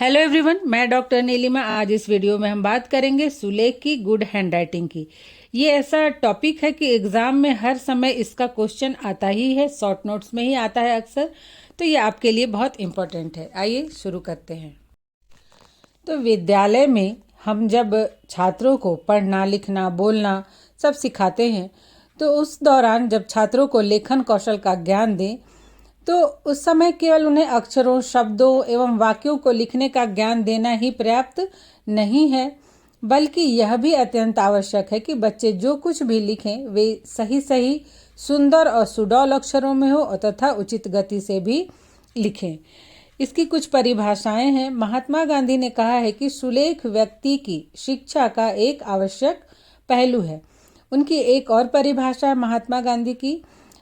Hello everyone, मैं doctor Nilima. आज इस वीडियो में हम बात करेंगे सुलेख की गुड हैंडराइटिंग की। ये ऐसा टॉपिक है कि एग्जाम में हर समय इसका क्वेश्चन आता ही है, शॉर्ट नोट्स में ही आता है अक्सर। तो ये आपके लिए बहुत इम्पोर्टेंट है। आइए शुरू करते हैं। तो विद्यालय में हम जब छात्रों को पढ़ना, लिखना, बोलना सब सिखाते हैं, तो उस दौरान जब छात्रों को लेखन कौशल का ज्ञान दें तो उस समय केवल उन्हें अक्षरों, शब्दों एवं वाक्यों को लिखने का ज्ञान देना ही पर्याप्त नहीं है, बल्कि यह भी अत्यंत आवश्यक है कि बच्चे जो कुछ भी लिखें वे सही सही, सुंदर और सुडौल अक्षरों में हो तथा उचित गति से भी लिखें। इसकी कुछ परिभाषाएं हैं। महात्मा गांधी ने कहा है कि सुलेख व्यक्ति की शिक्षा का एक आवश्यक पहलू है। उनकी एक और परिभाषा है महात्मा गांधी की,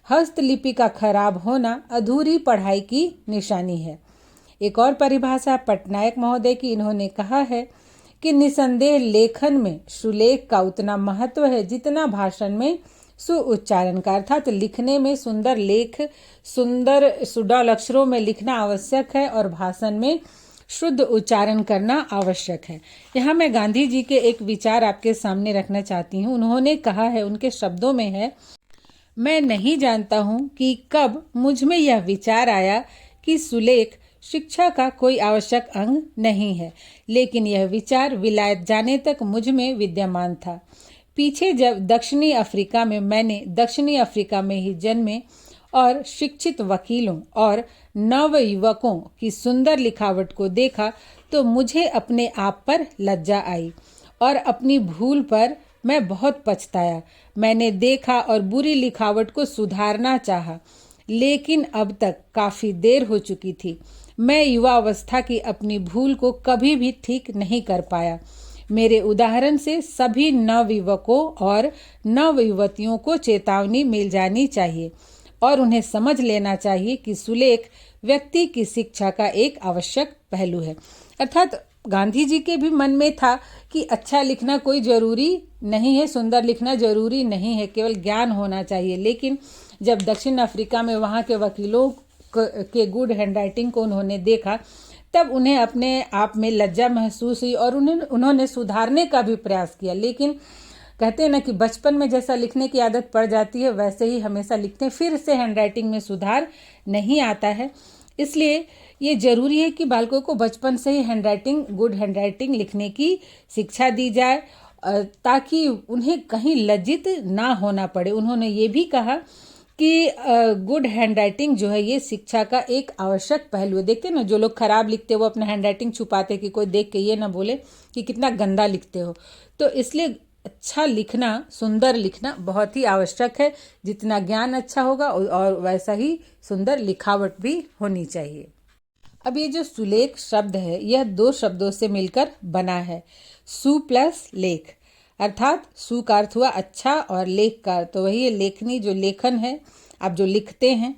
हस्तलिपि का खराब होना अधूरी पढ़ाई की निशानी है। एक और परिभाषा पटनायक महोदय की, इन्होंने कहा है कि निसंदेह लेखन में सुलेख का उतना महत्व है जितना भाषण में सुउच्चारण का। अर्थात लिखने में सुंदर लेख, सुंदर सुडौल अक्षरों में लिखना आवश्यक है और भाषण में शुद्ध उच्चारण करना आवश्यक है। यहाँ मैं गांधी जी के एक विचार आपके सामने रखना चाहती हूँ। उन्होंने कहा है, उनके शब्दों में है, मैं नहीं जानता हूँ कि कब मुझ में यह विचार आया कि सुलेख शिक्षा का कोई आवश्यक अंग नहीं है, लेकिन यह विचार विलायत जाने तक मुझ में विद्यमान था। पीछे जब दक्षिणी अफ्रीका में मैंने दक्षिणी अफ्रीका में ही जन्मे और शिक्षित वकीलों और नवयुवकों की सुंदर लिखावट को देखा तो मुझे अपने आप पर लज्जा आई और अपनी भूल पर मैं बहुत पछताया। मैंने देखा और बुरी लिखावट को सुधारना चाहा, लेकिन अब तक काफ़ी देर हो चुकी थी। मैं युवावस्था की अपनी भूल को कभी भी ठीक नहीं कर पाया। मेरे उदाहरण से सभी नवयुवकों और नवयुवतियों को चेतावनी मिल जानी चाहिए और उन्हें समझ लेना चाहिए कि सुलेख व्यक्ति की शिक्षा का एक आवश्यक पहलू है। अर्थात गांधी जी के भी मन में था कि अच्छा लिखना कोई ज़रूरी नहीं है, सुंदर लिखना ज़रूरी नहीं है, केवल ज्ञान होना चाहिए। लेकिन जब दक्षिण अफ्रीका में वहाँ के वकीलों के गुड हैंडराइटिंग को उन्होंने देखा, तब उन्हें अपने आप में लज्जा महसूस हुई और उन्होंने सुधारने का भी प्रयास किया। लेकिन कहते हैं ना कि बचपन में जैसा लिखने की आदत पड़ जाती है वैसे ही हमेशा लिखते हैं, फिर से हैंडराइटिंग में सुधार नहीं आता है। इसलिए ये जरूरी है कि बालकों को बचपन से ही हैंडराइटिंग, गुड हैंडराइटिंग लिखने की शिक्षा दी जाए ताकि उन्हें कहीं लज्जित ना होना पड़े। उन्होंने ये भी कहा कि गुड हैंडराइटिंग जो है ये शिक्षा का एक आवश्यक पहलू है। देखते हैं ना, जो लोग खराब लिखते हो वो अपना हैंडराइटिंग छुपाते कि कोई देख के ये ना बोले कि कितना गंदा लिखते हो। तो इसलिए अच्छा लिखना, सुंदर लिखना बहुत ही आवश्यक है। जितना ज्ञान अच्छा होगा और वैसा ही सुंदर लिखावट भी होनी चाहिए। अब ये जो सुलेख शब्द है यह दो शब्दों से मिलकर बना है, सु प्लस लेख। अर्थात सु का अर्थ हुआ अच्छा और लेख का तो वही है लेखनी, जो लेखन है, आप जो लिखते हैं।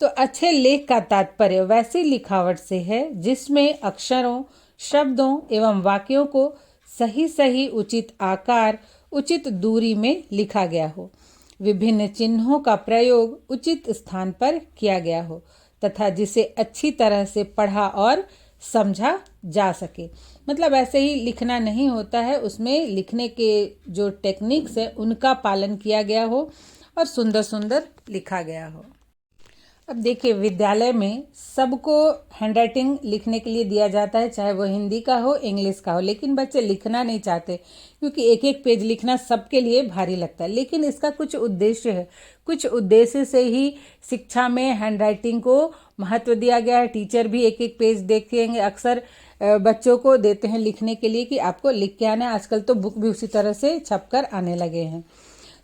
तो अच्छे लेख का तात्पर्य वैसी लिखावट से है जिसमें अक्षरों, शब्दों एवं वाक्यों को सही सही, उचित आकार, उचित दूरी में लिखा गया हो, विभिन्न चिन्हों का प्रयोग उचित स्थान पर किया गया हो तथा जिसे अच्छी तरह से पढ़ा और समझा जा सके। मतलब ऐसे ही लिखना नहीं होता है, उसमें लिखने के जो टेक्निक्स है उनका पालन किया गया हो और सुंदर सुंदर लिखा गया हो। अब देखिए, विद्यालय में सबको हैंडराइटिंग लिखने के लिए दिया जाता है, चाहे वो हिंदी का हो, इंग्लिश का हो, लेकिन बच्चे लिखना नहीं चाहते क्योंकि एक एक पेज लिखना सबके लिए भारी लगता है। लेकिन इसका कुछ उद्देश्य है, कुछ उद्देश्य से ही शिक्षा में हैंडराइटिंग को महत्व दिया गया है। टीचर भी एक एक पेज देखेंगे, अक्सर बच्चों को देते हैं लिखने के लिए कि आपको लिख के आना है। आजकल तो बुक भी उसी तरह से छपकर आने लगे हैं।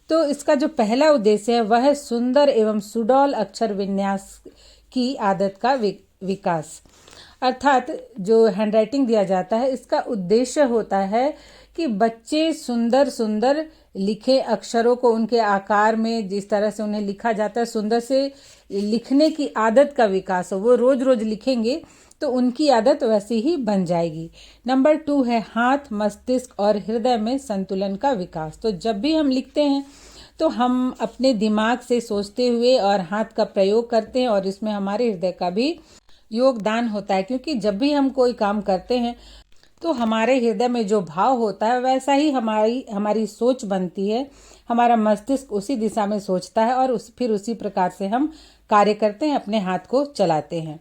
तो इसका जो पहला उद्देश्य है वह है सुंदर एवं सुडौल अक्षर विन्यास की आदत का विकास। अर्थात जो हैंडराइटिंग दिया जाता है इसका उद्देश्य होता है कि बच्चे सुंदर सुंदर लिखे, अक्षरों को उनके आकार में जिस तरह से उन्हें लिखा जाता है सुंदर से लिखने की आदत का विकास हो। वो रोज रोज लिखेंगे तो उनकी आदत वैसी ही बन जाएगी। नंबर 2 है हाथ, मस्तिष्क और हृदय में संतुलन का विकास। तो जब भी हम लिखते हैं तो हम अपने दिमाग से सोचते हुए और हाथ का प्रयोग करते हैं और इसमें हमारे हृदय का भी योगदान होता है, क्योंकि जब भी हम कोई काम करते हैं तो हमारे हृदय में जो भाव होता है वैसा ही हमारी हमारी सोच बनती है। हमारा मस्तिष्क उसी दिशा में सोचता है और फिर उसी प्रकार से हम कार्य करते हैं, अपने हाथ को चलाते हैं।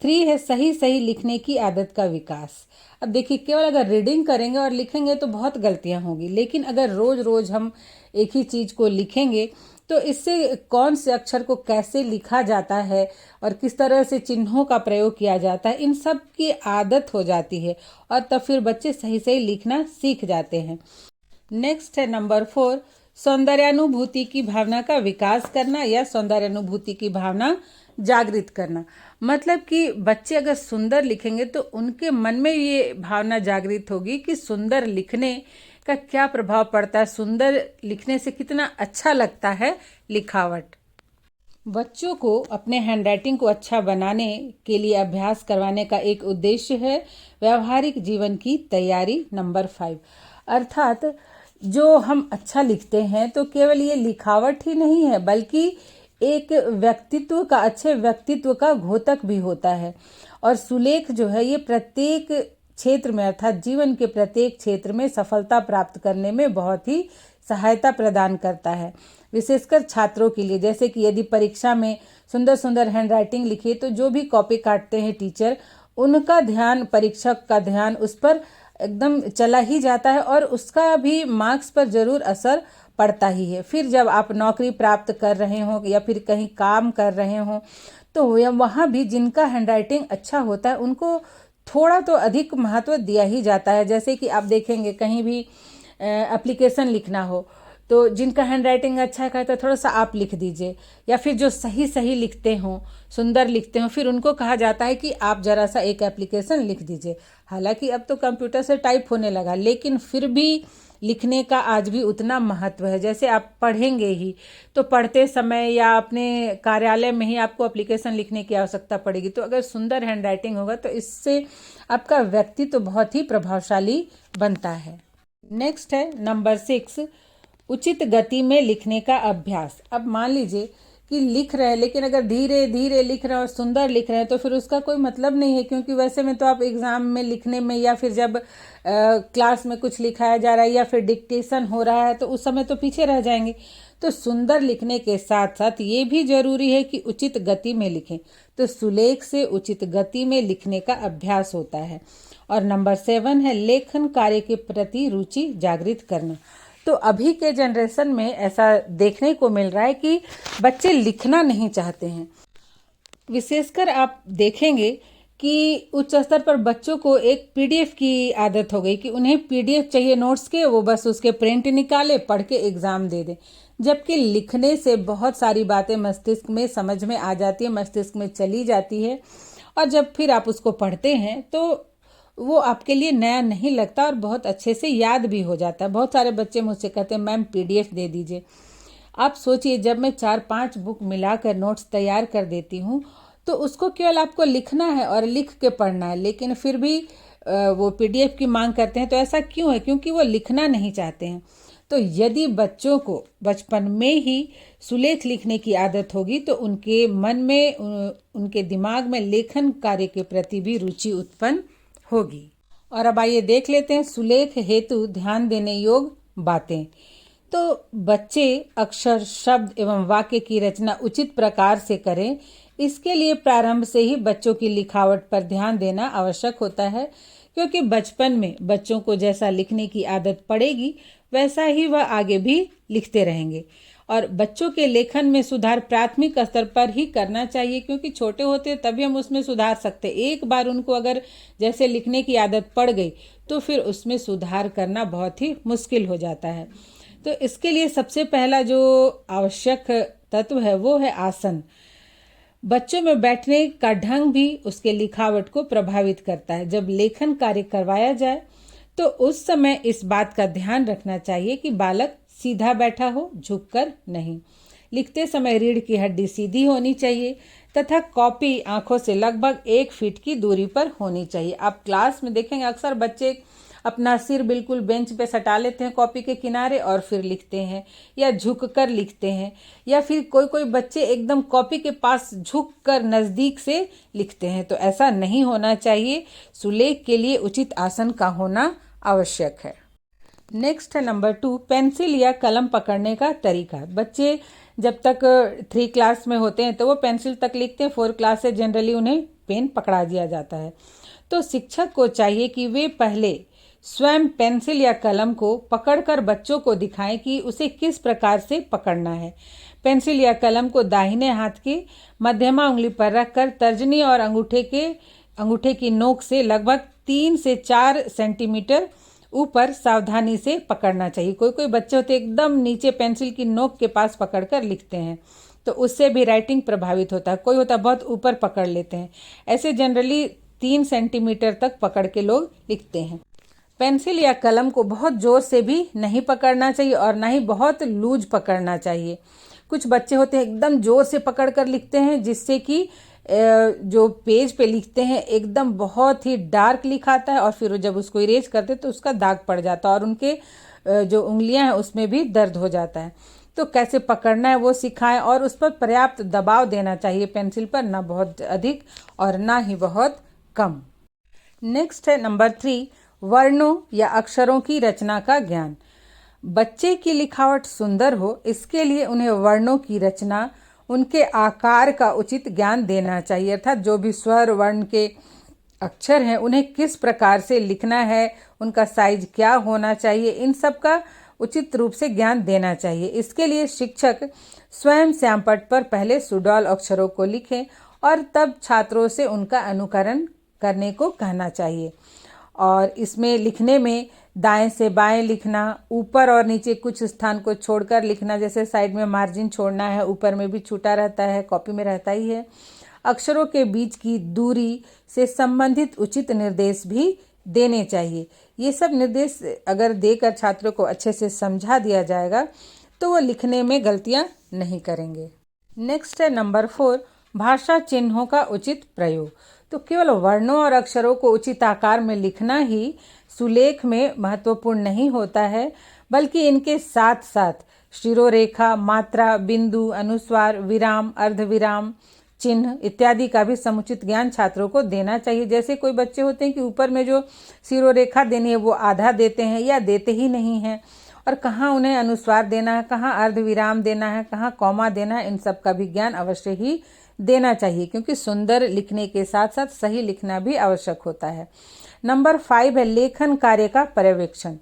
3 है सही सही लिखने की आदत का विकास। अब देखिए, केवल अगर रीडिंग करेंगे और लिखेंगे तो बहुत गलतियां होंगी, लेकिन अगर रोज रोज हम एक ही चीज को लिखेंगे तो इससे कौन से अक्षर को कैसे लिखा जाता है और किस तरह से चिन्हों का प्रयोग किया जाता है, इन सब की आदत हो जाती है और तब फिर बच्चे सही सही लिखना सीख जाते हैं। नेक्स्ट है नंबर 4, सौंदर्यानुभूति की भावना का विकास करना या सौंदर्यानुभूति की भावना जागृत करना। मतलब कि बच्चे अगर सुंदर लिखेंगे तो उनके मन में ये भावना जागृत होगी कि सुंदर लिखने का क्या प्रभाव पड़ता है, सुंदर लिखने से कितना अच्छा लगता है लिखावट। बच्चों को अपने हैंडराइटिंग को अच्छा बनाने के लिए अभ्यास करवाने का एक उद्देश्य है व्यवहारिक जीवन की तैयारी नंबर 5। अर्थात जो हम अच्छा लिखते हैं तो केवल ये लिखावट ही नहीं है, बल्कि एक व्यक्तित्व का, अच्छे व्यक्तित्व का घोतक भी होता है। और सुलेख जो है ये प्रत्येक क्षेत्र में, अर्थात जीवन के प्रत्येक क्षेत्र में सफलता प्राप्त करने में बहुत ही सहायता प्रदान करता है, विशेषकर छात्रों के लिए। जैसे कि यदि परीक्षा में सुंदर सुंदर हैंडराइटिंग लिखी तो जो भी कॉपी काटते हैं टीचर, उनका ध्यान, परीक्षक का ध्यान उस पर एकदम चला ही जाता है और उसका भी मार्क्स पर जरूर असर पड़ता ही है। फिर जब आप नौकरी प्राप्त कर रहे हो या फिर कहीं काम कर रहे हो तो वहाँ भी जिनका हैंडराइटिंग अच्छा होता है उनको थोड़ा तो अधिक महत्व दिया ही जाता है। जैसे कि आप देखेंगे कहीं भी एप्लीकेशन लिखना हो तो जिनका हैंडराइटिंग अच्छा है तो थोड़ा सा आप लिख दीजिए, या फिर जो सही सही लिखते हो, सुंदर लिखते हो, फिर उनको कहा जाता है कि आप जरा सा एक एप्लीकेशन लिख दीजिए। हालांकि अब तो कंप्यूटर से टाइप होने लगा, लेकिन फिर भी लिखने का आज भी उतना महत्व है। जैसे आप पढ़ेंगे ही तो पढ़ते समय या अपने कार्यालय में ही आपको एप्लीकेशन लिखने की आवश्यकता पड़ेगी, तो अगर सुंदर हैंडराइटिंग होगा तो इससे आपका व्यक्तित्व बहुत ही प्रभावशाली बनता है। नेक्स्ट है नंबर 6, उचित गति में लिखने का अभ्यास। अब मान लीजिए कि लिख रहे हैं, लेकिन अगर धीरे धीरे लिख रहे हैं और सुंदर लिख रहे हैं तो फिर उसका कोई मतलब नहीं है, क्योंकि वैसे में तो आप एग्जाम में लिखने में या फिर जब क्लास में कुछ लिखाया जा रहा है या फिर डिक्टेशन हो रहा है तो उस समय तो पीछे रह जाएंगे। तो सुंदर लिखने के साथ साथ ये भी जरूरी है कि उचित गति में लिखें। तो सुलेख से उचित गति में लिखने का अभ्यास होता है। और नंबर 7 है लेखन कार्य के प्रति रुचि जागृत करना। तो अभी के जनरेशन में ऐसा देखने को मिल रहा है कि बच्चे लिखना नहीं चाहते हैं। विशेषकर आप देखेंगे कि उच्च स्तर पर बच्चों को एक पीडीएफ की आदत हो गई कि उन्हें पीडीएफ चाहिए नोट्स के, वो बस उसके प्रिंट निकाले, पढ़ के एग्जाम दे दें। जबकि लिखने से बहुत सारी बातें मस्तिष्क में समझ में आ जाती है, मस्तिष्क में चली जाती है, और जब फिर आप उसको पढ़ते हैं तो वो आपके लिए नया नहीं लगता और बहुत अच्छे से याद भी हो जाता है। बहुत सारे बच्चे मुझसे कहते हैं मैम पीडीएफ दे दीजिए। आप सोचिए, जब मैं 4-5 बुक मिलाकर नोट्स तैयार कर देती हूँ तो उसको केवल आपको लिखना है और लिख के पढ़ना है, लेकिन फिर भी वो पीडीएफ की मांग करते हैं। तो ऐसा क्यों है? क्योंकि वो लिखना नहीं चाहते हैं। तो यदि बच्चों को बचपन में ही सुलेख लिखने की आदत होगी तो उनके मन में, उनके दिमाग में लेखन कार्य के प्रति भी रुचि उत्पन्न होगी। और अब आइए देख लेते हैं सुलेख हेतु ध्यान देने योग्य बातें। तो बच्चे अक्षर, शब्द एवं वाक्य की रचना उचित प्रकार से करें, इसके लिए प्रारंभ से ही बच्चों की लिखावट पर ध्यान देना आवश्यक होता है, क्योंकि बचपन में बच्चों को जैसा लिखने की आदत पड़ेगी वैसा ही वह आगे भी लिखते रहेंगे। और बच्चों के लेखन में सुधार प्राथमिक स्तर पर ही करना चाहिए, क्योंकि छोटे होते तभी हम उसमें सुधार सकते। एक बार उनको अगर जैसे लिखने की आदत पड़ गई तो फिर उसमें सुधार करना बहुत ही मुश्किल हो जाता है। तो इसके लिए सबसे पहला जो आवश्यक तत्व है वो है आसन। बच्चों में बैठने का ढंग भी उसके लिखावट को प्रभावित करता है। जब लेखन कार्य करवाया जाए तो उस समय इस बात का ध्यान रखना चाहिए कि बालक सीधा बैठा हो, झुककर नहीं। लिखते समय रीढ़ की हड्डी सीधी होनी चाहिए तथा कॉपी आंखों से लगभग 1 फीट की दूरी पर होनी चाहिए। आप क्लास में देखेंगे अक्सर बच्चे अपना सिर बिल्कुल बेंच पे सटा लेते हैं कॉपी के किनारे और फिर लिखते हैं, या झुक कर लिखते हैं, या फिर कोई कोई बच्चे एकदम कॉपी के पास झुक कर नज़दीक से लिखते हैं। तो ऐसा नहीं होना चाहिए। सुलेख के लिए उचित आसन का होना आवश्यक है। नेक्स्ट है नंबर 2, पेंसिल या कलम पकड़ने का तरीका। बच्चे जब तक 3 क्लास में होते हैं तो वो पेंसिल तक लिखते हैं, 4 क्लास से जनरली उन्हें पेन पकड़ा दिया जाता है। तो शिक्षक को चाहिए कि वे पहले स्वयं पेंसिल या कलम को पकड़कर बच्चों को दिखाएं कि उसे किस प्रकार से पकड़ना है। पेंसिल या कलम को दाहिने हाथ की मध्यमा उंगली पर रखकर तर्जनी और अंगूठे की नोक से लगभग 3 से 4 सेंटीमीटर ऊपर सावधानी से पकड़ना चाहिए। कोई कोई बच्चे होते एकदम नीचे पेंसिल की नोक के पास पकड़कर लिखते हैं, तो उससे भी राइटिंग प्रभावित होता है। कोई होता बहुत ऊपर पकड़ लेते हैं। ऐसे जनरली 3 सेंटीमीटर तक पकड़ के लोग लिखते हैं। पेंसिल या कलम को बहुत जोर से भी नहीं पकड़ना चाहिए और ना ही बहुत लूज पकड़ना चाहिए। कुछ बच्चे होते हैं एकदम जोर से पकड़ कर लिखते हैं, जिससे कि जो पेज पे लिखते हैं एकदम बहुत ही डार्क लिखाता है और फिर जब उसको इरेज करते तो उसका दाग पड़ जाता है और उनके जो उंगलियां हैं उसमें भी दर्द हो जाता है। तो कैसे पकड़ना है वो सिखाएं और उस पर पर्याप्त दबाव देना चाहिए पेंसिल पर, ना बहुत अधिक और ना ही बहुत कम। नेक्स्ट है नंबर 3, वर्णों या अक्षरों की रचना का ज्ञान। बच्चे की लिखावट सुंदर हो, इसके लिए उन्हें वर्णों की रचना, उनके आकार का उचित ज्ञान देना चाहिए। अर्थात जो भी स्वर वर्ण के अक्षर हैं उन्हें किस प्रकार से लिखना है, उनका साइज क्या होना चाहिए, इन सब का उचित रूप से ज्ञान देना चाहिए। इसके लिए शिक्षक स्वयं श्यामपट्ट पर पहले सुडौल अक्षरों को लिखें और तब छात्रों से उनका अनुकरण करने को कहना चाहिए। और इसमें लिखने में दाएं से बाएं लिखना, ऊपर और नीचे कुछ स्थान को छोड़कर लिखना, जैसे साइड में मार्जिन छोड़ना है, ऊपर में भी छूटा रहता है, कॉपी में रहता ही है। अक्षरों के बीच की दूरी से संबंधित उचित निर्देश भी देने चाहिए। ये सब निर्देश अगर देकर छात्रों को अच्छे से समझा दिया जाएगा तो वो लिखने में गलतियां नहीं करेंगे। नेक्स्ट है नंबर 4, भाषा चिन्हों का उचित प्रयोग। तो केवल वर्णों और अक्षरों को उचित आकार में लिखना ही सुलेख में महत्वपूर्ण नहीं होता है, बल्कि इनके साथ साथ शिरोरेखा, मात्रा, बिंदु, अनुस्वार, विराम, अर्धविराम, चिन्ह इत्यादि का भी समुचित ज्ञान छात्रों को देना चाहिए। जैसे कोई बच्चे होते हैं कि ऊपर में जो शिरोरेखा देनी है वो आधा देते हैं या देते ही नहीं हैं, और कहाँ उन्हें अनुस्वार देना है, कहाँ अर्धविराम देना है, कहाँ कॉमा देना है, इन सब का भी ज्ञान अवश्य ही देना चाहिए, क्योंकि सुंदर लिखने के साथ साथ सही लिखना भी आवश्यक होता है। नंबर 5 है लेखन कार्य का पर्यवेक्षण।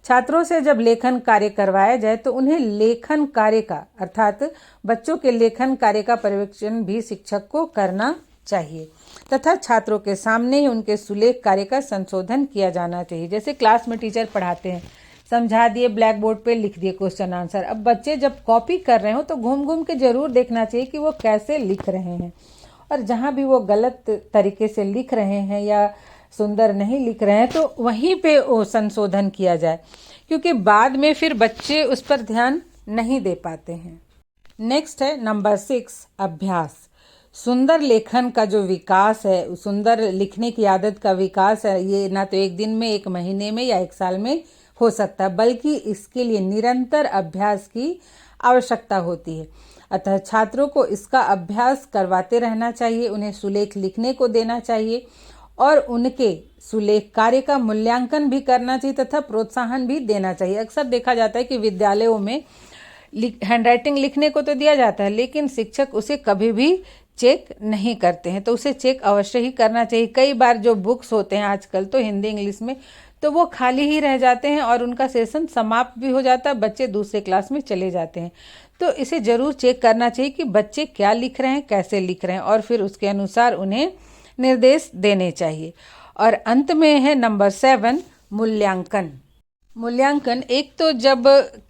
छात्रों से जब लेखन कार्य करवाया जाए तो उन्हें लेखन कार्य का अर्थात बच्चों के लेखन कार्य का पर्यवेक्षण भी शिक्षक को करना चाहिए तथा छात्रों के सामने ही उनके सुलेख कार्य का संशोधन किया जाना चाहिए। जैसे क्लास में टीचर पढ़ाते हैं, समझा दिए, ब्लैक बोर्ड पे लिख दिए क्वेश्चन आंसर। अब बच्चे जब कॉपी कर रहे हो तो घूम घूम के जरूर देखना चाहिए कि वो कैसे लिख रहे हैं, और जहाँ भी वो गलत तरीके से लिख रहे हैं या सुंदर नहीं लिख रहे हैं तो वहीं पे वो संशोधन किया जाए, क्योंकि बाद में फिर बच्चे उस पर ध्यान नहीं दे पाते हैं। नेक्स्ट है नंबर 6, अभ्यास। सुंदर लेखन का जो विकास है, सुंदर लिखने की आदत का विकास है, ये ना तो एक दिन में, एक महीने में या एक साल में हो सकता है, बल्कि इसके लिए निरंतर अभ्यास की आवश्यकता होती है। अतः छात्रों को इसका अभ्यास करवाते रहना चाहिए, उन्हें सुलेख लिखने को देना चाहिए और उनके सुलेख कार्य का मूल्यांकन भी करना चाहिए तथा प्रोत्साहन भी देना चाहिए। अक्सर देखा जाता है कि विद्यालयों में हैंडराइटिंग लिखने को तो दिया जाता है, लेकिन शिक्षक उसे कभी भी चेक नहीं करते हैं, तो उसे चेक अवश्य ही करना चाहिए। कई बार जो बुक्स होते हैं आजकल तो हिंदी इंग्लिश में, तो वो खाली ही रह जाते हैं और उनका सेशन समाप्त भी हो जाता है, बच्चे दूसरे क्लास में चले जाते हैं। तो इसे जरूर चेक करना चाहिए कि बच्चे क्या लिख रहे हैं, कैसे लिख रहे हैं, और फिर उसके अनुसार उन्हें निर्देश देने चाहिए। और अंत में है नंबर 7, मूल्यांकन। मूल्यांकन एक तो जब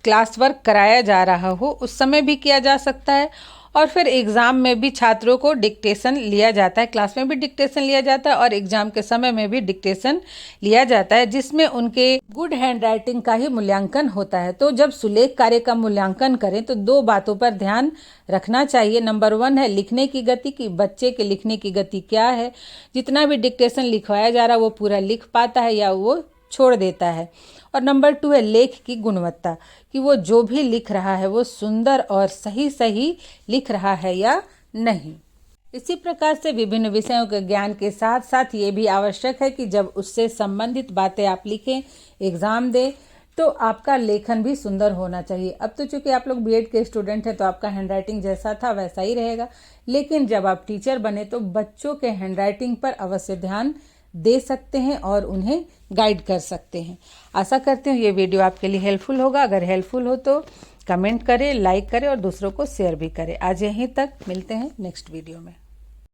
क्लास वर्क कराया जा रहा हो उस समय भी किया जा सकता है, और फिर एग्ज़ाम में भी छात्रों को डिक्टेशन लिया जाता है, क्लास में भी डिक्टेशन लिया जाता है और एग्ज़ाम के समय में भी डिक्टेशन लिया जाता है, जिसमें उनके गुड हैंडराइटिंग का ही मूल्यांकन होता है। तो जब सुलेख कार्य का मूल्यांकन करें तो 2 बातों पर ध्यान रखना चाहिए। नंबर 1 है लिखने की गति, कि बच्चे के लिखने की गति क्या है, जितना भी डिक्टेशन लिखवाया जा रहा है वो पूरा लिख पाता है या वो छोड़ देता है। और नंबर 2 है लेख की गुणवत्ता, कि वो जो भी लिख रहा है वो सुंदर और सही सही लिख रहा है या नहीं। इसी प्रकार से विभिन्न विषयों के ज्ञान के साथ साथ ये भी आवश्यक है कि जब उससे संबंधित बातें आप लिखें, एग्जाम दें, तो आपका लेखन भी सुंदर होना चाहिए। अब तो चूंकि आप लोग बीएड के स्टूडेंट हैं तो आपका हैंडराइटिंग जैसा था वैसा ही रहेगा, लेकिन जब आप टीचर बने तो बच्चों के हैंडराइटिंग पर अवश्य ध्यान दे सकते हैं और उन्हें गाइड कर सकते हैं। आशा करती हूँ ये वीडियो आपके लिए हेल्पफुल होगा। अगर हेल्पफुल हो तो कमेंट करें, लाइक करें और दूसरों को शेयर भी करें। आज यहीं तक, मिलते हैं नेक्स्ट वीडियो में।